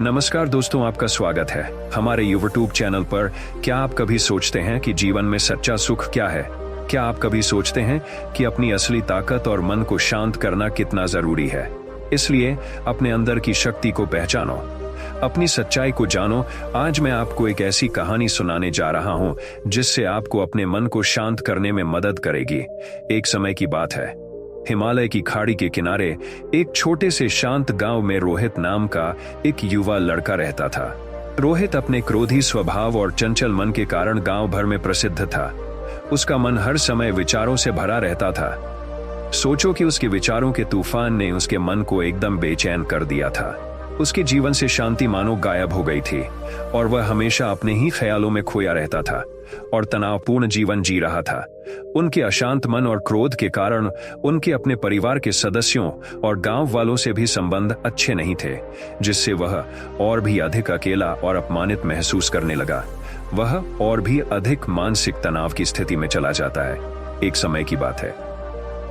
नमस्कार दोस्तों, आपका स्वागत है हमारे यूट्यूब चैनल पर। क्या आप कभी सोचते हैं कि जीवन में सच्चा सुख क्या है? क्या आप कभी सोचते हैं कि अपनी असली ताकत और मन को शांत करना कितना जरूरी है? इसलिए अपने अंदर की शक्ति को पहचानो, अपनी सच्चाई को जानो। आज मैं आपको एक ऐसी कहानी सुनाने जा रहा हूं जिससे आपको अपने मन को शांत करने में मदद करेगी। एक समय की बात है, हिमालय की खाड़ी के किनारे एक छोटे से शांत गांव में रोहित नाम का एक युवा लड़का रहता था। रोहित अपने क्रोधी स्वभाव और चंचल मन के कारण गांव भर में प्रसिद्ध था। उसका मन हर समय विचारों से भरा रहता था। सोचो कि उसके विचारों के तूफान ने उसके मन को एकदम बेचैन कर दिया था। उसके जीवन से शांति मानो गायब हो गई थी और वह हमेशा अपने ही ख्यालों में खोया रहता था और तनावपूर्ण जीवन जी रहा था। उनके अशांत मन और क्रोध के कारण उनके अपने परिवार के सदस्यों और गांव वालों से भी संबंध अच्छे नहीं थे, जिससे वह और भी अधिक अकेला और अपमानित महसूस करने लगा। वह और भी अधिक मानसिक तनाव की स्थिति में चला जाता है। एक समय की बात है,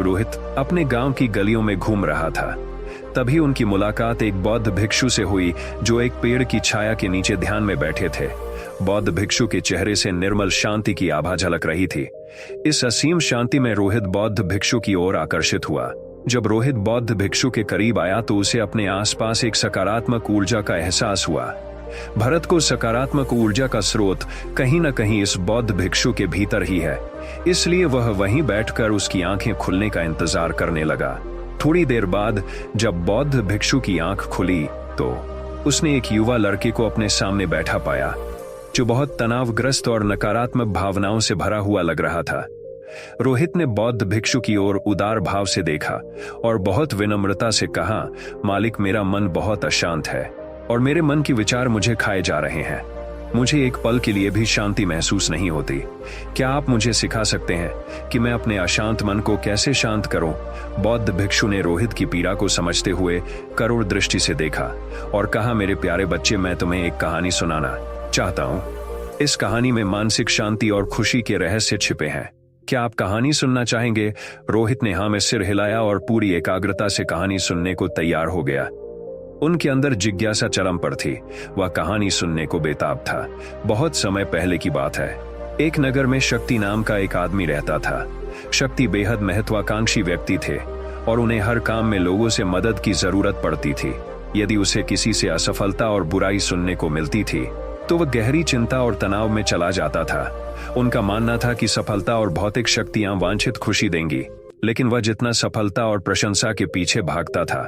रोहित अपने गांव की गलियों में घूम रहा था। तभी उनकी मुलाकात एक बौद्ध भिक्षु से हुई जो एक पेड़ की छाया के नीचे ध्यान में बैठे थे। बौद्ध भिक्षु के चेहरे से निर्मल शांति की आभा झलक रही थी। इस असीम शांति में रोहित बौद्ध भिक्षु की ओर आकर्षित हुआ। जब रोहित बौद्ध भिक्षु के करीब आया तो उसे अपने आसपास एक सकारात्मक ऊर्जा का एहसास हुआ। भरत को सकारात्मक ऊर्जा का स्रोत कहीं न कहीं इस बौद्ध भिक्षु के भीतर ही है, इसलिए वह वहीं बैठकर उसकी आंखें खुलने का इंतजार करने लगा। थोड़ी देर बाद जब बौद्ध भिक्षु की आंख खुली तो उसने एक युवा लड़के को अपने सामने बैठा पाया जो बहुत तनावग्रस्त और नकारात्मक भावनाओं से भरा हुआ लग रहा था। रोहित ने बौद्ध भिक्षु की ओर उदार भाव से देखा और बहुत विनम्रता से कहा, मालिक, मेरा मन बहुत अशांत है और मेरे मन के विचार मुझे खाए जा रहे हैं। मुझे एक पल के लिए भी शांति महसूस नहीं होती। क्या आप मुझे सिखा सकते हैं कि मैं अपने अशांत मन को कैसे शांत करूं? बौद्ध भिक्षु ने रोहित की पीड़ा को समझते हुए करुण दृष्टि से देखा और कहा, मेरे प्यारे बच्चे, मैं तुम्हें एक कहानी सुनाना चाहता हूं। इस कहानी में मानसिक शांति और खुशी के रहस्य छिपे हैं। क्या आप कहानी सुनना चाहेंगे? रोहित ने हाँ में सिर हिलाया और पूरी एकाग्रता से कहानी सुनने को तैयार हो गया। उनके अंदर जिज्ञासा चरम पर थी। वह कहानी सुनने को बेताब था। बहुत समय पहले की बात है। एक नगर में शक्ति नाम का एक आदमी रहता था। शक्ति बेहद महत्वाकांक्षी व्यक्ति थे और उन्हें हर काम में लोगों से मदद की जरूरत पड़ती थी। यदि उसे किसी से असफलता और बुराई सुनने को मिलती थी तो वह गहरी चिंता और तनाव में चला जाता था। उनका मानना था कि सफलता और भौतिक शक्तियां वांछित खुशी देंगी, लेकिन वह जितना सफलता और प्रशंसा के पीछे भागता था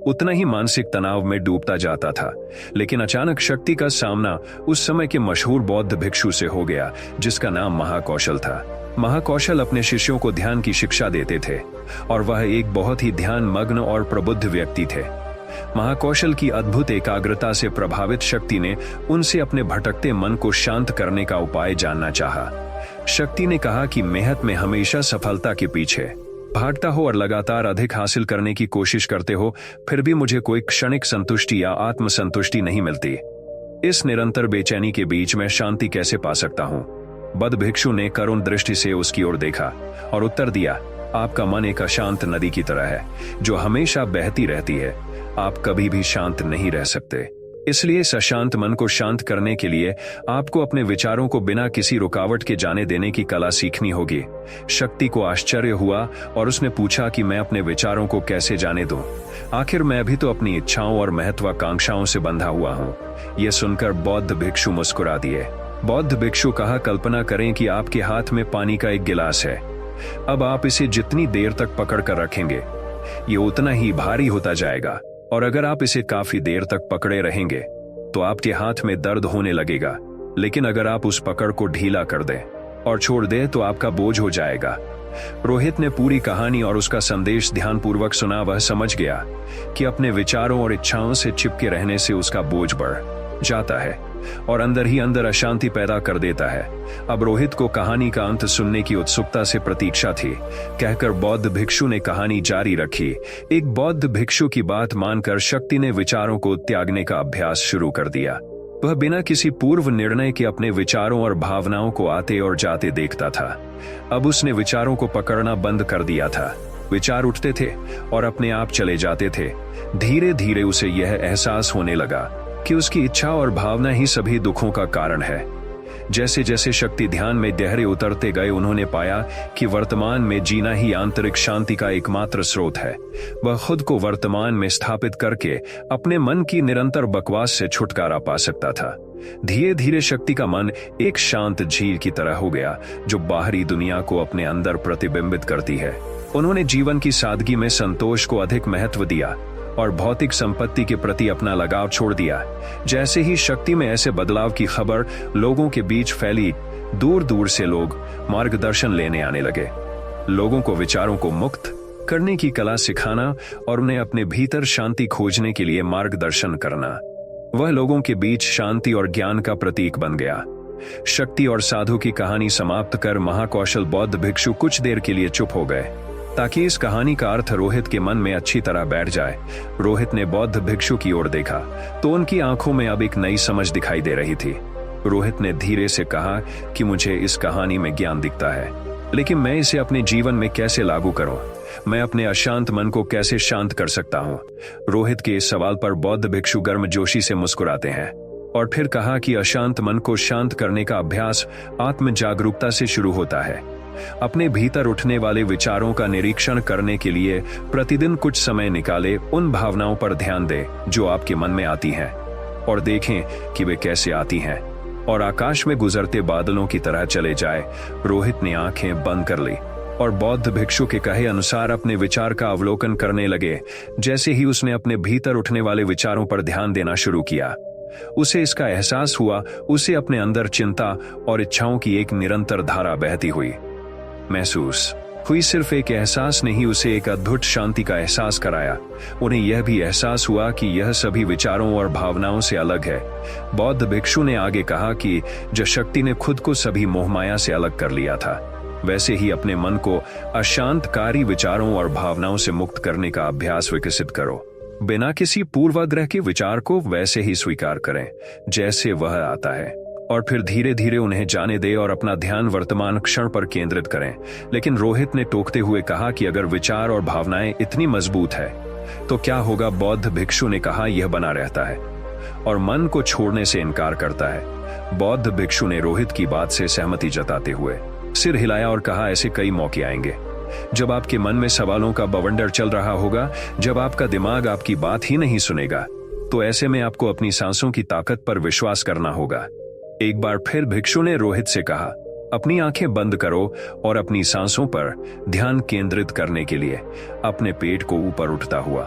उतना ही मानसिक तनाव में डूबता जाता था। लेकिन अचानक शक्ति का सामना उस समय के मशहूर बौद्ध भिक्षु से हो गया जिसका नाम महाकौशल था। महाकौशल अपने शिष्यों को ध्यान की शिक्षा देते थे और वह एक बहुत ही ध्यान मग्न और प्रबुद्ध व्यक्ति थे। महाकौशल की अद्भुत एकाग्रता से प्रभावित शक्ति ने उनसे अपने भटकते मन को शांत करने का उपाय जानना चाहा। शक्ति ने कहा कि मेहनत में हमेशा सफलता के पीछे भागता हो और लगातार अधिक हासिल करने की कोशिश करते हो, फिर भी मुझे कोई क्षणिक संतुष्टि या आत्मसंतुष्टि नहीं मिलती। इस निरंतर बेचैनी के बीच मैं शांति कैसे पा सकता हूँ? बौद्ध भिक्षु ने करुण दृष्टि से उसकी ओर देखा और उत्तर दिया, आपका मन एक अशांत नदी की तरह है जो हमेशा बहती रहती है। आप कभी भी शांत नहीं रह सकते। इसलिए इस अशांत मन को शांत करने के लिए आपको अपने विचारों को बिना किसी रुकावट के जाने देने की कला सीखनी होगी। शक्ति को आश्चर्य हुआ और उसने पूछा कि मैं अपने विचारों को कैसे जाने दूं? आखिर मैं भी तो अपनी इच्छाओं और महत्वाकांक्षाओं से बंधा हुआ हूं। यह सुनकर बौद्ध भिक्षु मुस्कुरा दिए। बौद्ध भिक्षु कहा, कल्पना करें कि आपके हाथ में पानी का एक गिलास है। अब आप इसे जितनी देर तक पकड़ कर रखेंगे ये उतना ही भारी होता जाएगा और अगर आप इसे काफी देर तक पकड़े रहेंगे तो आपके हाथ में दर्द होने लगेगा। लेकिन अगर आप उस पकड़ को ढीला कर दें और छोड़ दें तो आपका बोझ हो जाएगा। रोहित ने पूरी कहानी और उसका संदेश ध्यानपूर्वक सुना। वह समझ गया कि अपने विचारों और इच्छाओं से चिपके रहने से उसका बोझ बढ़ जाता है और अंदर ही अंदर अशांति पैदा कर देता है। अब रोहित को कहानी का अंत सुनने की उत्सुकता से प्रतीक्षा थी। कहकर बौद्ध भिक्षु ने कहानी जारी रखी। एक बौद्ध भिक्षु की बात मानकर शक्ति ने विचारों को त्यागने का अभ्यास शुरू कर दिया। वह बिना किसी पूर्व निर्णय के अपने विचारों और भावनाओं को आते और जाते देखता था। अब उसने विचारों को पकड़ना बंद कर दिया था। विचार उठते थे और अपने आप चले जाते थे। धीरे धीरे उसे यह एहसास होने लगा कि उसकी इच्छा और भावना ही सभी दुखों का कारण है। जैसे जैसे शक्ति ध्यान में गहरे उतरते गए, उन्होंने पाया कि वर्तमान में जीना ही आंतरिक शांति का एकमात्र स्रोत है। वह खुद को वर्तमान में स्थापित करके अपने मन की निरंतर बकवास से छुटकारा पा सकता था। धीरे धीरे शक्ति का मन एक शांत झील की तरह हो गया, जो बाहरी दुनिया को अपने अंदर प्रतिबिंबित करती है। उन्होंने जीवन की सादगी में संतोष को अधिक महत्व दिया और भौतिक संपत्ति के प्रति अपना लगाव छोड़ दिया। जैसे ही शक्ति में ऐसे बदलाव की खबर लोगों के बीच फैली, दूर दूर से लोग मार्गदर्शन लेने आने लगे। लोगों को विचारों को मुक्त करने की कला सिखाना और उन्हें अपने भीतर शांति खोजने के लिए मार्गदर्शन करना, वह लोगों के बीच शांति और ज्ञान का प्रतीक बन गया। शक्ति और साधु की कहानी समाप्त कर महाकौशल बौद्ध भिक्षु कुछ देर के लिए चुप हो गए, ताकि इस कहानी का अर्थ रोहित के मन में अच्छी तरह बैठ जाए। रोहित ने बौद्ध भिक्षु की ओर देखा तो उनकी आंखों में अब एक नई समझ दिखाई दे रही थी। रोहित ने धीरे से कहा कि मुझे इस कहानी में ज्ञान दिखता है, लेकिन मैं इसे अपने जीवन में कैसे लागू करूं? मैं अपने अशांत मन को कैसे शांत कर सकता हूं? रोहित के इस सवाल पर बौद्ध भिक्षु गर्मजोशी से मुस्कुराते हैं और फिर कहा कि अशांत मन को शांत करने का अभ्यास आत्म जागरूकता से शुरू होता है। अपने भीतर उठने वाले विचारों का निरीक्षण करने के लिए प्रतिदिन कुछ समय निकाले उन भावनाओं पर ध्यान दें जो आपके मन में आती हैं, और देखें कि वे कैसे आती हैं, और आकाश में गुजरते बादलों की तरह चले जाए। रोहित ने आंखें बंद कर ली और बौद्ध भिक्षु के कहे अनुसार अपने विचार का अवलोकन करने लगे। जैसे ही उसने अपने भीतर उठने वाले विचारों पर ध्यान देना शुरू किया, उसे इसका एहसास हुआ, उसे अपने अंदर चिंता और इच्छाओं की एक निरंतर धारा बहती हुई महसूस हुई। सिर्फ एक एहसास नहीं, उसे एक अद्भुत शांति का एहसास कराया। उन्हें यह भी एहसास हुआ कि यह सभी विचारों और भावनाओं से अलग है। बौद्ध भिक्षु ने आगे कहा कि जो शक्ति ने खुद को सभी मोहमाया से अलग कर लिया था, वैसे ही अपने मन को अशांतकारी विचारों और भावनाओं से मुक्त करने का अभ्यास विकसित करो। बिना किसी पूर्वाग्रह के विचार को वैसे ही स्वीकार करें जैसे वह आता है, और फिर धीरे धीरे उन्हें जाने दें और अपना ध्यान वर्तमान क्षण पर केंद्रित करें। लेकिन रोहित ने टोकते हुए कहा कि अगर विचार और भावनाएं इतनी मजबूत है तो क्या होगा? बौद्ध भिक्षु ने कहा, यह बना रहता है और मन को छोड़ने से इनकार करता है। बौद्ध भिक्षु ने रोहित की बात से सहमति जताते हुए सिर हिलाया और कहा, ऐसे कई मौके आएंगे जब आपके मन में सवालों का बवंडर चल रहा होगा, जब आपका दिमाग आपकी बात ही नहीं सुनेगा। तो ऐसे में आपको अपनी सांसों की ताकत पर विश्वास करना होगा। एक बार फिर भिक्षु ने रोहित से कहा, अपनी आंखें बंद करो और अपनी सांसों पर ध्यान केंद्रित करने के लिए अपने पेट को ऊपर उठता हुआ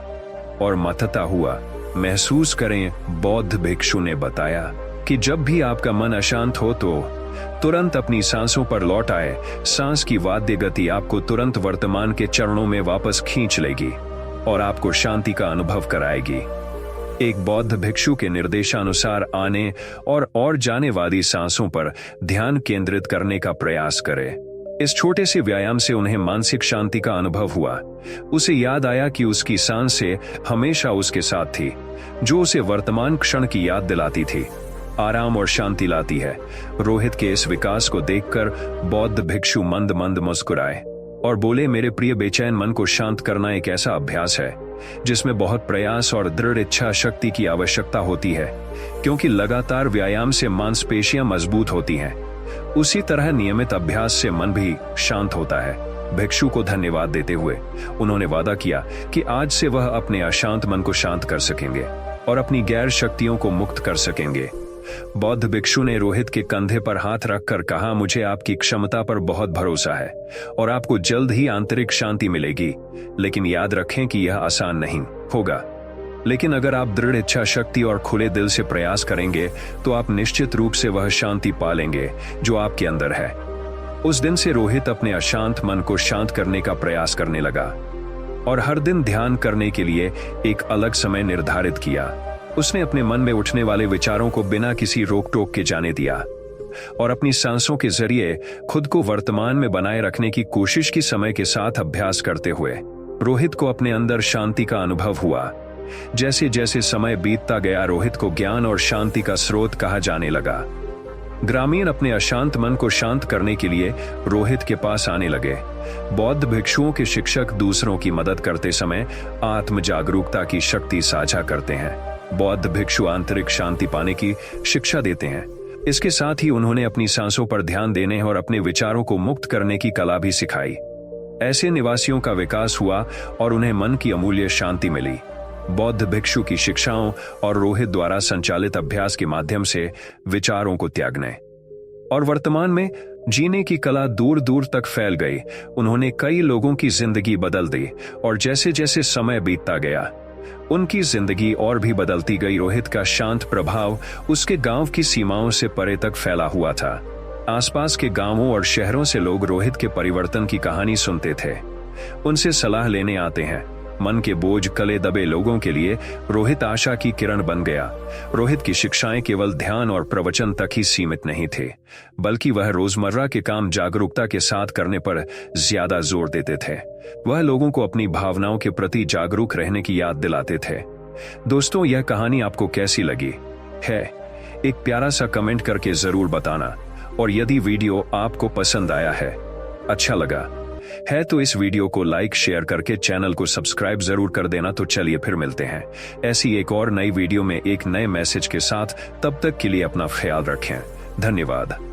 और मथता हुआ महसूस करें। बौद्ध भिक्षु ने बताया कि जब भी आपका मन अशांत हो तो तुरंत अपनी सांसों पर लौट आए। सांस की वाद्य गति आपको तुरंत वर्तमान के चरणों में वापस खींच लेगी और आपको शांति का अनुभव कराएगी। एक बौद्ध भिक्षु के निर्देशानुसार आने और जाने वाली सांसों पर ध्यान केंद्रित करने का प्रयास करें। इस छोटे से व्यायाम से उन्हें मानसिक शांति का अनुभव हुआ। उसे याद आया कि उसकी सांसें हमेशा उसके साथ थी, जो उसे वर्तमान क्षण की याद दिलाती थी, आराम और शांति लाती है। रोहित के इस विकास को देखकर बौद्ध भिक्षु मंद मंद मुस्कुराए और बोले, मेरे प्रिय बेचैन मन को शांत करना एक ऐसा अभ्यास है जिसमें बहुत प्रयास और दृढ़ इच्छा शक्ति की आवश्यकता होती है, क्योंकि लगातार व्यायाम से मांसपेशियां मजबूत होती हैं। उसी तरह नियमित अभ्यास से मन भी शांत होता है। भिक्षु को धन्यवाद देते हुए उन्होंने वादा किया कि आज से वह अपने अशांत मन को शांत कर सकेंगे और अपनी गैर शक्तियों को मुक्त कर सकेंगे। बौद्ध भिक्षु ने रोहित के कंधे पर हाथ रखकर कहा, मुझे आपकी क्षमता पर बहुत भरोसा है और आपको जल्द ही आंतरिक शांति मिलेगी। लेकिन याद रखें कि यह आसान नहीं होगा, लेकिन अगर आप दृढ़ इच्छा शक्ति और खुले दिल से प्रयास करेंगे तो आप निश्चित रूप से वह शांति पालेंगे जो आपके अंदर है। उस दिन से रोहित अपने अशांत मन को शांत करने का प्रयास करने लगा और हर दिन ध्यान करने के लिए एक अलग समय निर्धारित किया। उसने अपने मन में उठने वाले विचारों को बिना किसी रोक टोक के जाने दिया और अपनी सांसों के जरिए खुद को वर्तमान में बनाए रखने की कोशिश की। समय के साथ अभ्यास करते हुए रोहित को अपने अंदर शांति का अनुभव हुआ। जैसे जैसे समय बीतता गया, रोहित को ज्ञान और शांति का स्रोत कहा जाने लगा। ग्रामीण अपने अशांत मन को शांत करने के लिए रोहित के पास आने लगे। बौद्ध भिक्षुओं के शिक्षक दूसरों की मदद करते समय आत्म जागरूकता की शक्ति साझा करते हैं। बौद्ध भिक्षु आंतरिक शांति पाने की शिक्षा देते हैं। इसके साथ ही उन्होंने अपनी सांसों पर ध्यान देने और अपने विचारों को मुक्त करने की कला भी सिखाई। ऐसे निवासियों का विकास हुआ और उन्हें मन की अमूल्य शांति मिली। बौद्ध भिक्षु की शिक्षाओं और रोहित द्वारा संचालित अभ्यास के माध्यम से विचारों को त्यागने और वर्तमान में जीने की कला दूर दूर तक फैल गई। उन्होंने कई लोगों की जिंदगी बदल दी और जैसे जैसे समय बीतता गया उनकी जिंदगी और भी बदलती गई। रोहित का शांत प्रभाव उसके गांव की सीमाओं से परे तक फैला हुआ था। आसपास के गांवों और शहरों से लोग रोहित के परिवर्तन की कहानी सुनते थे, उनसे सलाह लेने आते हैं। मन के बोझ कले दबे लोगों के लिए रोहित आशा की किरण बन गया। रोहित की शिक्षाएं केवल ध्यान और प्रवचन तक ही सीमित नहीं थे, बल्कि वह रोजमर्रा के काम जागरूकता के साथ करने पर ज्यादा जोर देते थे। वह लोगों को अपनी भावनाओं के प्रति जागरूक रहने की याद दिलाते थे। दोस्तों, यह कहानी आपको कैसी लगी है? एक प्यारा सा कमेंट करके जरूर बताना। और यदि वीडियो आपको पसंद आया है, अच्छा लगा है, तो इस वीडियो को लाइक शेयर करके चैनल को सब्सक्राइब जरूर कर देना। तो चलिए फिर मिलते हैं ऐसी एक और नई वीडियो में एक नए मैसेज के साथ। तब तक के लिए अपना ख्याल रखें। धन्यवाद।